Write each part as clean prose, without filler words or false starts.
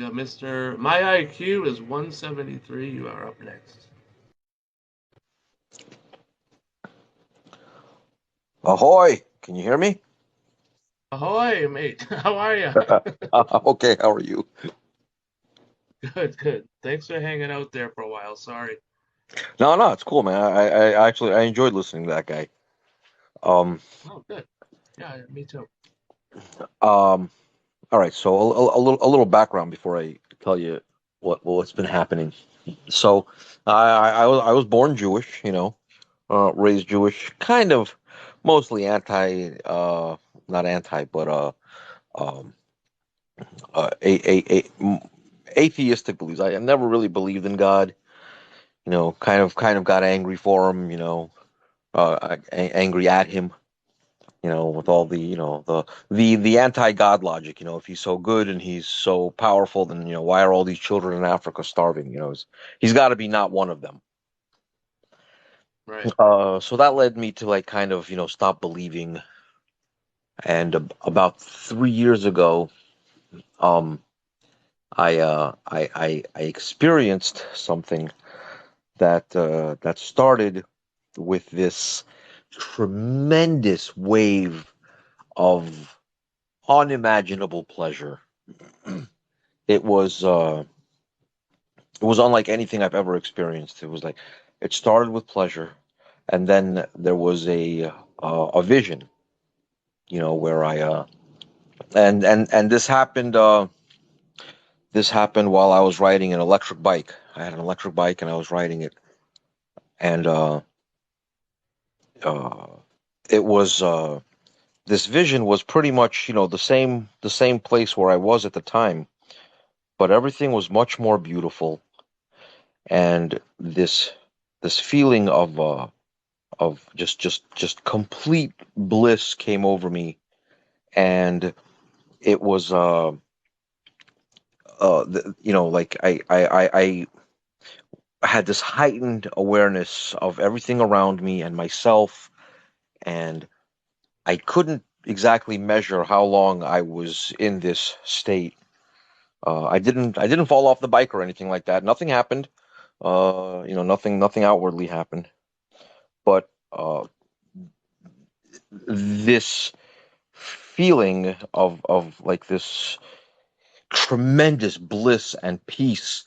got Mr. My IQ is 173. You are up next. Ahoy! Can you hear me? Ahoy, mate. How are you? Okay, how are you? Good, good. Thanks for hanging out there for a while. Sorry. No, no, it's cool, man. I actually I enjoyed listening to that guy. Um, Oh, good. Yeah, me too. um, all right. So a little background before I tell you what's been happening. So I was born Jewish, raised Jewish, kind of mostly anti, not anti, but um, atheistic beliefs. I never really believed in God. Kind of got angry for him. Angry at him, with all the, the anti-God logic. If he's so good and he's so powerful, then why are all these children in Africa starving? He's got to be not one of them. Right. So that led me to like kind of stop believing. And about 3 years ago, um, I experienced something that started with this tremendous wave of unimaginable pleasure. It was uh, it was unlike anything I've ever experienced. It was like it started with pleasure, and then there was a vision, where I and this happened while I was riding an electric bike. I had an electric bike and I was riding it, and uh, it was this vision was pretty much the same place where I was at the time, but everything was much more beautiful, and this feeling of just complete bliss came over me, and it was like I had this heightened awareness of everything around me and myself, and I couldn't exactly measure how long I was in this state. I didn't fall off the bike or anything like that. Nothing happened. Nothing outwardly happened. But this feeling of like this tremendous bliss and peace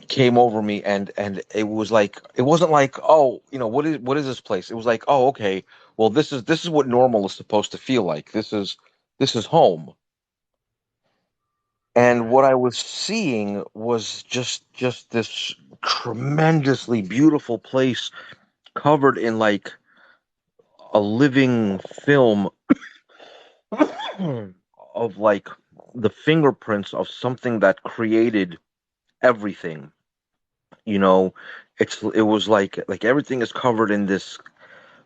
came over me, and it was like it wasn't like, oh, what is this place. It was like, oh, okay, well, this is what normal is supposed to feel like. This is home. And Right. what I was seeing was just this tremendously beautiful place covered in like a living film of like the fingerprints of something that created everything. You know, it was like everything is covered in this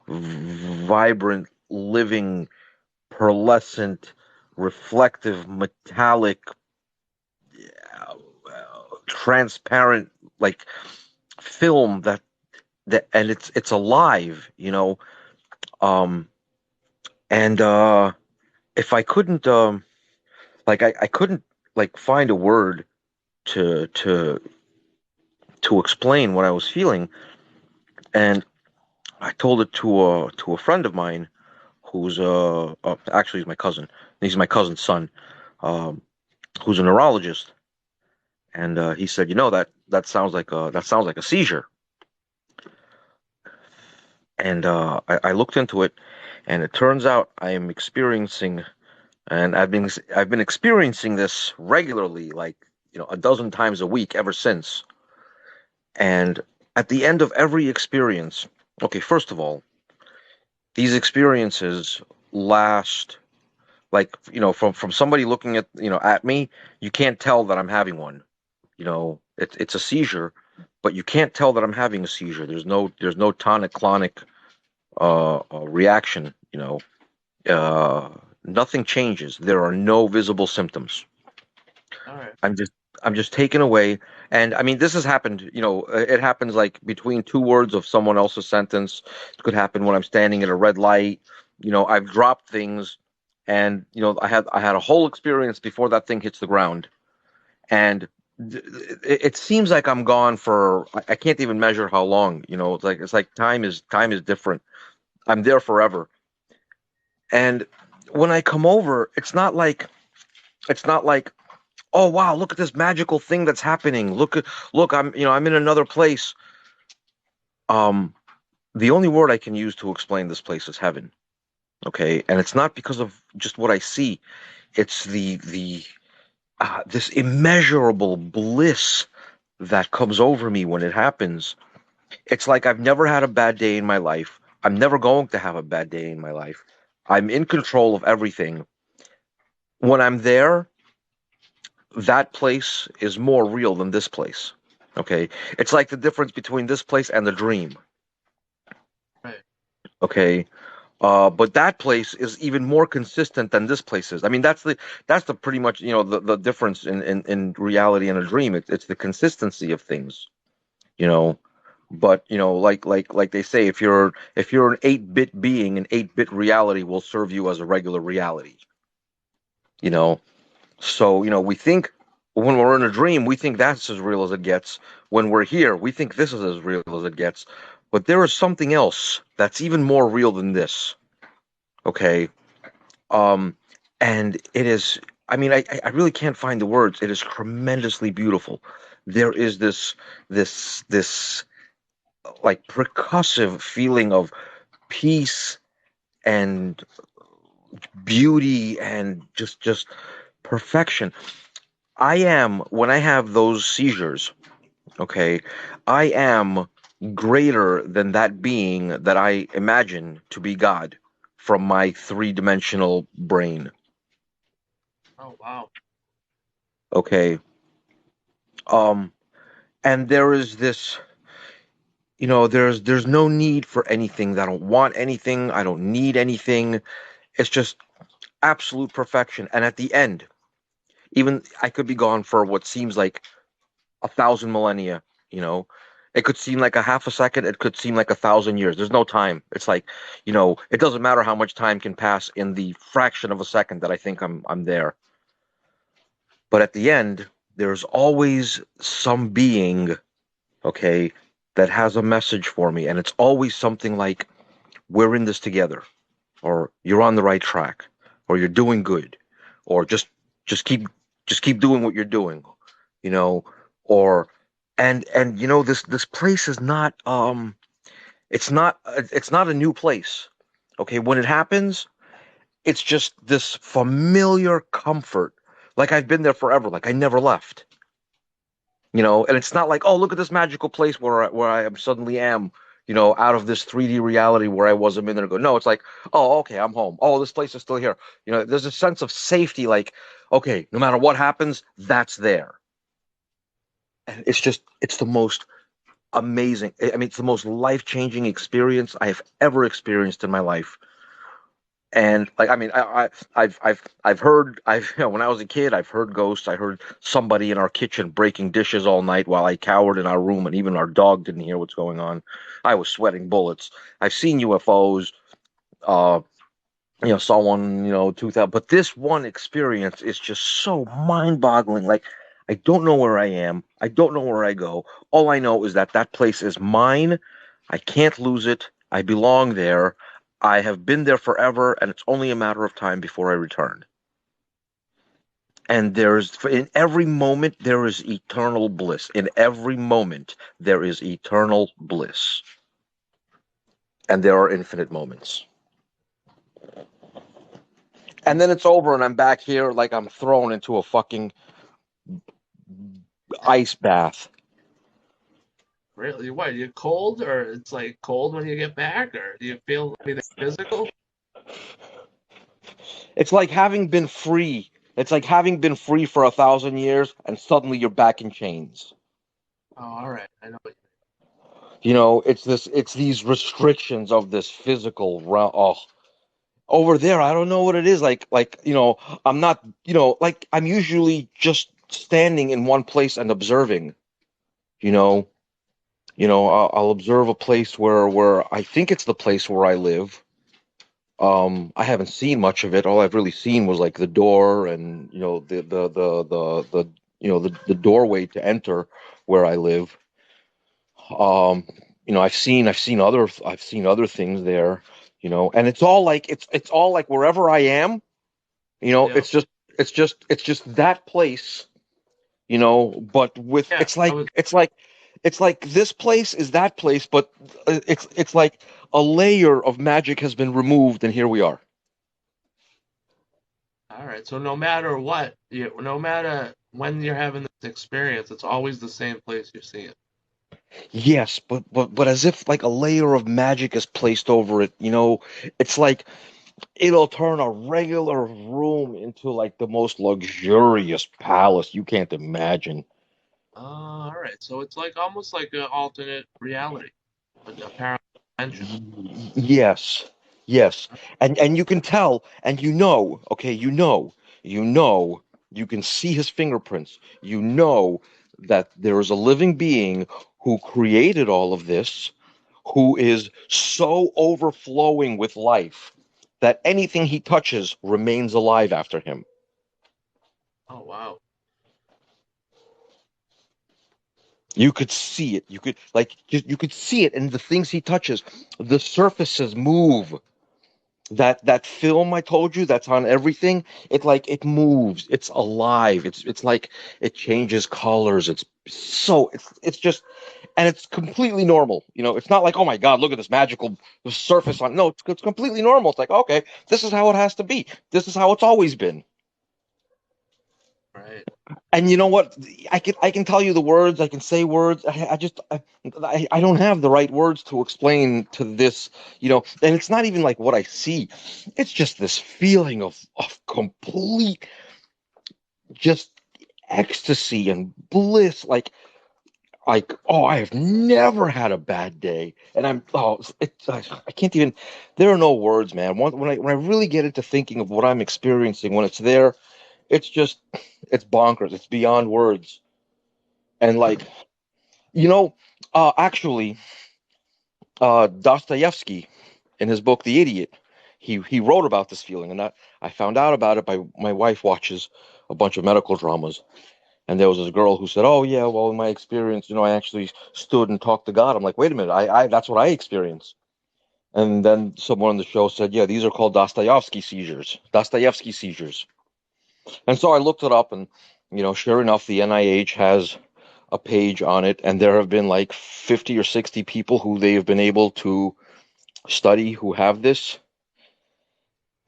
vibrant, living, pearlescent, reflective, metallic, transparent, like film that and it's alive, um and if I couldn't like I couldn't like find a word to to to explain what I was feeling, and I told it to a friend of mine who's actually he's my cousin. He's my cousin's son, um who's a neurologist, and he said, that sounds like a seizure. And I looked into it, and it turns out I am experiencing, and I've been experiencing this regularly, like a dozen times a week ever since. And at the end of every experience, okay, first of all, these experiences last, like, from somebody looking at me, you can't tell that I'm having one. It's a seizure, but you can't tell that I'm having a seizure. There's no tonic-clonic reaction. Uh, Nothing changes. There are no visible symptoms. All right. I'm just taken away. And I mean, this has happened. It happens like between two words of someone else's sentence. It could happen when I'm standing at a red light. I've dropped things, and I had a whole experience before that thing hits the ground. and it seems like I'm gone for I can't even measure how long. It's like time is different. I'm there forever. And when I come over, it's not like, oh wow, look at this magical thing that's happening. Look, I'm in another place. Um, the only word I can use to explain this place is heaven. Okay, and it's not because of just what I see. It's the this immeasurable bliss that comes over me when it happens. It's like I've never had a bad day in my life. I'm never going to have a bad day in my life. I'm in control of everything. When I'm there, that place is more real than this place. Okay. It's like the difference between this place and the dream. Right. Okay. But that place is even more consistent than this place is. I mean, that's the pretty much the difference in reality and a dream. It's the consistency of things. You know, but like they say, if you're an 8-bit being, an 8-bit reality will serve you as a regular reality. You know, so we think when we're in a dream, we think that's as real as it gets. When we're here, we think this is as real as it gets. But there is something else that's even more real than this. Okay, um, and it is. I mean, I really can't find the words. It is tremendously beautiful. There is this like percussive feeling of peace and beauty and just perfection. I am when I have those seizures, okay, I am greater than that being that I imagine to be God from my three-dimensional brain. Oh wow. Okay. Um and there is this, there's no need for anything. I don't want anything. I don't need anything. It's just absolute perfection. And at the end, even I could be gone for what seems like 1,000 millennia. You know, it could seem like a half a second. It could seem like 1,000 years. There's no time. It's like, it doesn't matter how much time can pass in the fraction of a second that I think I'm there. But at the end, there's always some being, okay, that has a message for me, and it's always something like, "We're in this together," or "You're on the right track," or "You're doing good," or just keep just keep doing what you're doing, you know, or and this place is not it's not a new place. Okay, when it happens, it's just this familiar comfort, like I've been there forever, like I never left. And it's not like, oh, look at this magical place where I am suddenly am, out of this 3D reality where I was a minute ago. No, it's like, oh, okay, I'm home. Oh, this place is still here. There's a sense of safety, like, okay, no matter what happens, that's there. And it's the most amazing. I mean, it's the most life-changing experience I have ever experienced in my life. And like, I mean, I've heard, when I was a kid, I've heard ghosts. I heard somebody in our kitchen breaking dishes all night while I cowered in our room, and even our dog didn't hear what's going on. I was sweating bullets. I've seen UFOs. Uh, saw one, 2000. But this one experience is just so mind-boggling. Like, I don't know where I am. I don't know where I go. All I know is that that place is mine. I can't lose it. I belong there. I have been there forever, and it's only a matter of time before I return. And in every moment, there is eternal bliss. In every moment, there is eternal bliss. And there are infinite moments. And then it's over, and I'm back here like I'm thrown into a fucking ice bath. Really? What? You cold, or it's like cold when you get back, or do you feel anything physical? It's like having been free. It's like having been free for 1,000 years, and suddenly you're back in chains. Oh, all right. I know what It's these restrictions of this physical realm. Oh, over there, I don't know what it is. I'm not, like I'm usually just standing in one place and observing. You know, I'll observe a place where I think it's the place where I live. I haven't seen much of it. All I've really seen was like the door and the the doorway to enter where I live. Um, I've seen other things there, and it's all like it's all like wherever I am, Yep. it's just that place, but with Yeah. I was. it's like this place is that place, but it's like a layer of magic has been removed, and here we are. All right. So no matter what, no matter when you're having this experience, it's always the same place you see it. Yes, but as if like a layer of magic is placed over it, it's like it'll turn a regular room into like the most luxurious palace you can't imagine. All right. So it's like almost like an alternate reality, a parallel dimension. Yes, yes, and you can tell, and okay, you can see his fingerprints. You know that there is a living being who created all of this, who is so overflowing with life that anything he touches remains alive after him. Oh wow. You could see it. You could see it, and the things he touches, the surfaces move. That film I told you that's on everything, it moves. It's alive. It's like it changes colors. It's just, and it's completely normal. It's not like, oh my God, look at this magical surface on. No, it's completely normal. It's like, okay, this is how it has to be. This is how it's always been. Right. And you know what? I can tell you the words. I can say words. I don't have the right words to explain to this. And it's not even like what I see. It's just this feeling of complete just ecstasy and bliss. Oh, I have never had a bad day, and I can't even. There are no words, man. When I really get into thinking of what I'm experiencing when it's there, it's bonkers. It's beyond words. And you know, actually, Dostoevsky, in his book *The Idiot*, he wrote about this feeling, and I found out about it by my wife watches a bunch of medical dramas, and there was this girl who said, "Oh yeah, well in my experience, I actually stood and talked to God." I'm like, "Wait a minute, I that's what I experienced." And then someone on the show said, "Yeah, these are called Dostoevsky seizures. Dostoevsky seizures." And so I looked it up, and sure enough, the NIH has a page on it, and there have been like 50 or 60 people who they have been able to study who have this.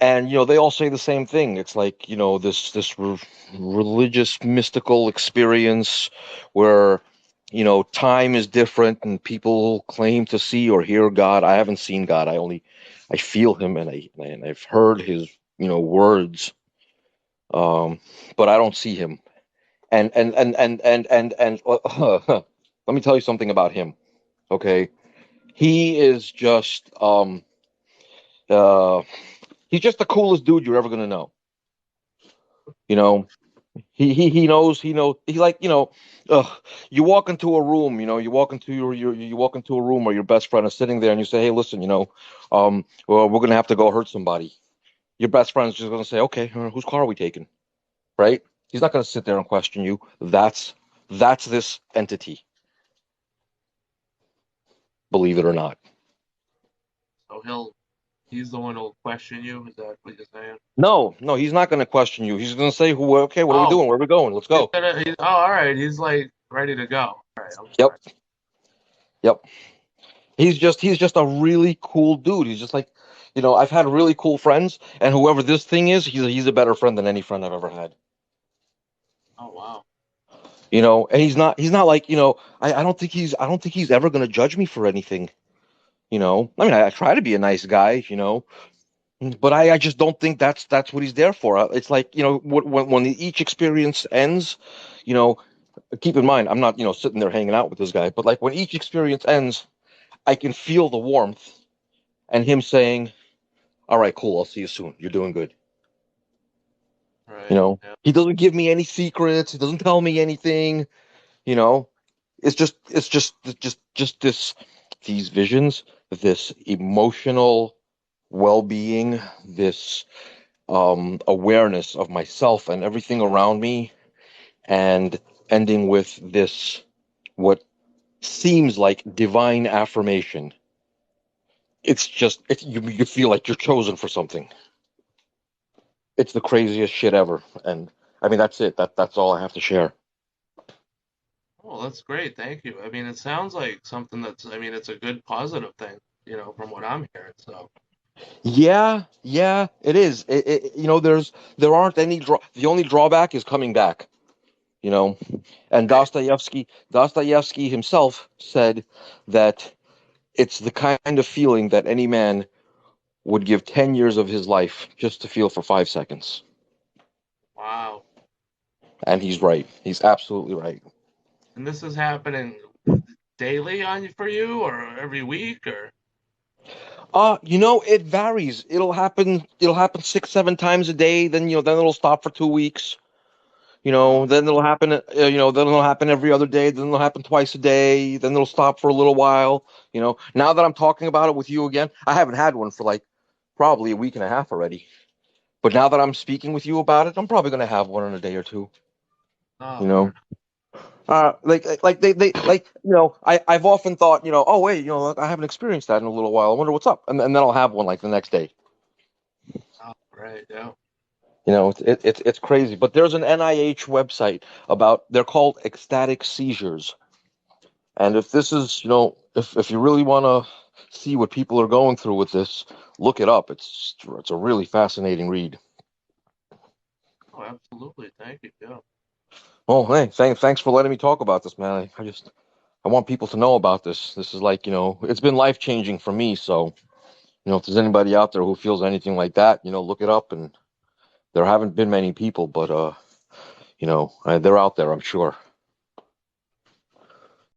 And they all say the same thing. It's like, this religious mystical experience where time is different and people claim to see or hear God. I haven't seen God. I feel him, and I've heard his words, um but I don't see him. And let me tell you something about him. Okay, he is just uh he's just the coolest dude you're ever gonna know. You know, he knows he like you walk into a room, you walk into a room where your best friend is sitting there, and you say, "Hey, listen, well, we're gonna have to go hurt somebody." Your best friend's just gonna say, "Okay, whose car are we taking?" Right? He's not gonna sit there and question you. That's this entity, believe it or not. So he's the one who'll question you. Is that what you're saying? No, no, he's not going to question you. He's going to say, "Who? Okay, what are we Oh, doing? Where are we going? Let's he's go." gonna. Oh, all right. He's like ready to go. All right. I'm Yep, sorry. yep. He's just a really cool dude. He's just like, I've had really cool friends, and whoever this thing is, he's a better friend than any friend I've ever had. Oh wow. And he's not like, I don't think he's ever going to judge me for anything. I mean, I try to be a nice guy, but I just don't think that's what he's there for. It's like, when each experience ends, you know, keep in mind, I'm not, sitting there hanging out with this guy, but like when each experience ends, I can feel the warmth and him saying, "All right, cool, I'll see you soon. You're doing good." Right. Yeah. He doesn't give me any secrets. He doesn't tell me anything. You know, it's just these visions, this emotional well-being, this awareness of myself and everything around me, and ending with this, what seems like divine affirmation. It's just, you feel like you're chosen for something. It's the craziest shit ever. And I mean, that's it. That's all I have to share. Oh, that's great. Thank you. I mean, it sounds like something that's, I mean, it's a good positive thing, from what I'm hearing. So, Yeah, yeah, it is. There aren't any the only drawback is coming back, you know. And right. Dostoevsky himself said that it's the kind of feeling that any man would give 10 years of his life just to feel for 5 seconds. Wow. And he's right. He's absolutely right. And this is happening daily for you or every week or? It varies. It'll happen 6, 7 times a day, then it'll stop for 2 weeks. Wow. Then it'll happen, then it'll happen every other day, then it'll happen twice a day, then it'll stop for a little while. Now that I'm talking about it with you again, I haven't had one for like probably a week and a half already. But now that I'm speaking with you about it, I'm probably going to have one in a day or two, Oh, you word. know. I've often thought, oh wait, I haven't experienced that in a little while. I wonder what's up, and then I'll have one like the next day. Oh, right. Yeah. It's crazy. But there's an NIH website about, they're called ecstatic seizures. And if this is, if you really want to see what people are going through with this, look it up. It's a really fascinating read. Oh, absolutely. Thank you. Yeah. Oh, hey, thanks for letting me talk about this, man. I want people to know about this. This is like, it's been life changing for me. So, if there's anybody out there who feels anything like that, look it up. And there haven't been many people, but they're out there, I'm sure.